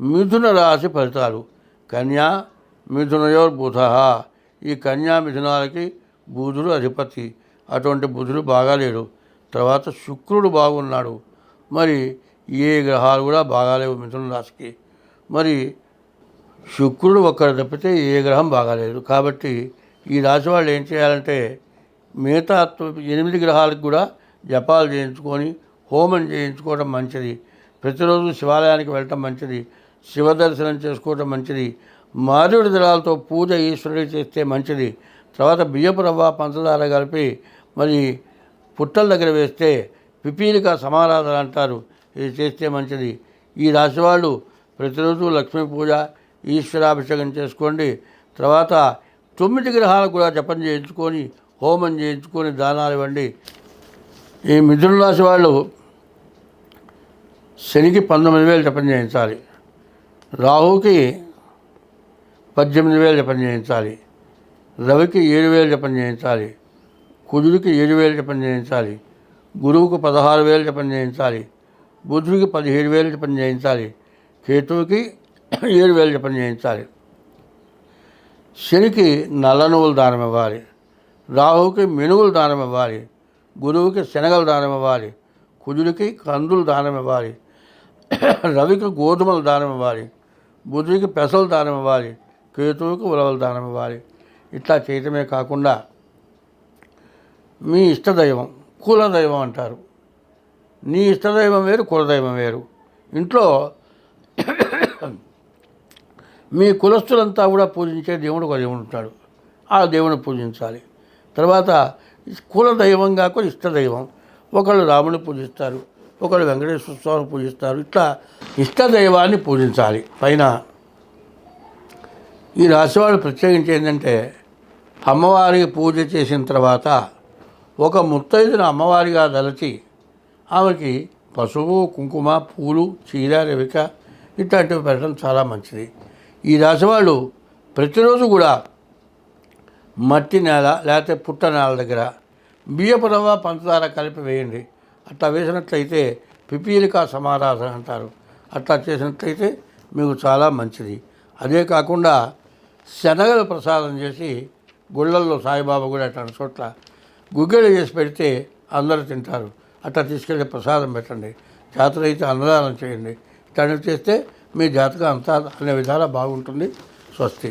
మిథున రాశి ఫలితాలు. కన్యా మిథునయోర్ బుధ. ఈ కన్యా మిథునాలకి బుధుడు అధిపతి. అటువంటి బుధుడు బాగాలేడు. తర్వాత శుక్రుడు బాగున్నాడు. మరి ఏ గ్రహాలు కూడా బాగాలేవు మిథున రాశికి. మరి శుక్రుడు ఒక్కడు తప్పితే ఏ గ్రహం బాగాలేదు. కాబట్టి ఈ రాశి వాళ్ళు ఏం చేయాలంటే మిగతా 8 గ్రహాలకు కూడా జపాలు చేయించుకొని హోమం చేయించుకోవడం మంచిది. ప్రతిరోజు శివాలయానికి వెళ్ళటం మంచిది. శివ దర్శనం చేసుకోవటం మంచిది. మారేడు దళాలతో పూజ ఈశ్వరుడికి చేస్తే మంచిది. తర్వాత బియ్యపు రవ్వ పంచదార కలిపి మరి పుట్టల దగ్గర వేస్తే పిపీలిక సమారాధన అంటారు. ఇది చేస్తే మంచిది. ఈ రాశి వాళ్ళు ప్రతిరోజు లక్ష్మీ పూజ ఈశ్వరాభిషేకం చేసుకోండి. తర్వాత 9 గ్రహాలకు కూడా జపం చేయించుకొని హోమం చేయించుకొని దానాలు ఇవ్వండి. ఈ మిథున రాశి వాళ్ళు శనికి 19,000 జపం చేయించాలి. రాహుకి 18,000 జపం చేయించాలి. రవికి 7,000 జపం చేయించాలి. కుజుడికి 7,000 జపం చేయించాలి. గురువుకు 16,000 జపం చేయించాలి. బుధుడికి 17,000 జపం చేయించాలి. కేతువుకి 7,000 జపం చేయించాలి. శనికి నల్ల నువ్వులు దానం ఇవ్వాలి. రాహుకి మినుగులు దానం ఇవ్వాలి. గురువుకి శనగలు దానం ఇవ్వాలి. కుజుడికి కందులు దానం ఇవ్వాలి. రవికి గోధుమలు దానం ఇవ్వాలి. బుధుడికి పెసలు దానం ఇవ్వాలి. కేతువుకి ఉలవలు దానం ఇవ్వాలి. ఇట్లా చేయటమే కాకుండా మీ ఇష్టదైవం కులదైవం అంటారు. నీ ఇష్టదైవం వేరు, కులదైవం వేరు. ఇంట్లో మీ కులస్తులంతా కూడా పూజించే దేవుడు ఒక దేవుడు ఉంటాడు. ఆ దేవుని పూజించాలి. తర్వాత కులదైవం కాకుండా ఇష్టదైవం. ఒకళ్ళు రాముని పూజిస్తారు, ఒకళ్ళు వెంకటేశ్వర స్వామిని పూజిస్తారు. ఇట్లా ఇష్టదైవాన్ని పూజించాలి. పైన ఈ రాశివాళ్ళు ప్రత్యేకించి ఏంటంటే అమ్మవారికి పూజ చేసిన తర్వాత ఒక ముత్తైదును అమ్మవారిగా దలచి ఆమెకి పసుపు కుంకుమ పూలు చీర రవిక ఇట్లాంటివి పెట్టడం చాలా మంచిది. ఈ రాశివాళ్ళు ప్రతిరోజు కూడా మట్టి నేల లేకపోతే పుట్ట నేల దగ్గర బియ్యపు రవ్వ పంచదార కలిపి వేయండి. అట్లా వేసినట్లయితే పిపీలిక సమారాధన అంటారు. అట్లా చేసినట్లయితే మీకు చాలా మంచిది. అదే కాకుండా శనగలు ప్రసాదం చేసి గుళ్ళల్లో సాయిబాబా కూడా అట్లాంటి చోట్ల గుగ్గిళ్ళు చేసి పెడితే అందరూ తింటారు. అట్లా తీసుకెళ్ళి ప్రసాదం పెట్టండి. జాతర అయితే అన్నదానం చేయండి. ఇట్లాంటివి చేస్తే మీ జాతకం అంతా అనే విధాలా బాగుంటుంది. స్వస్తి.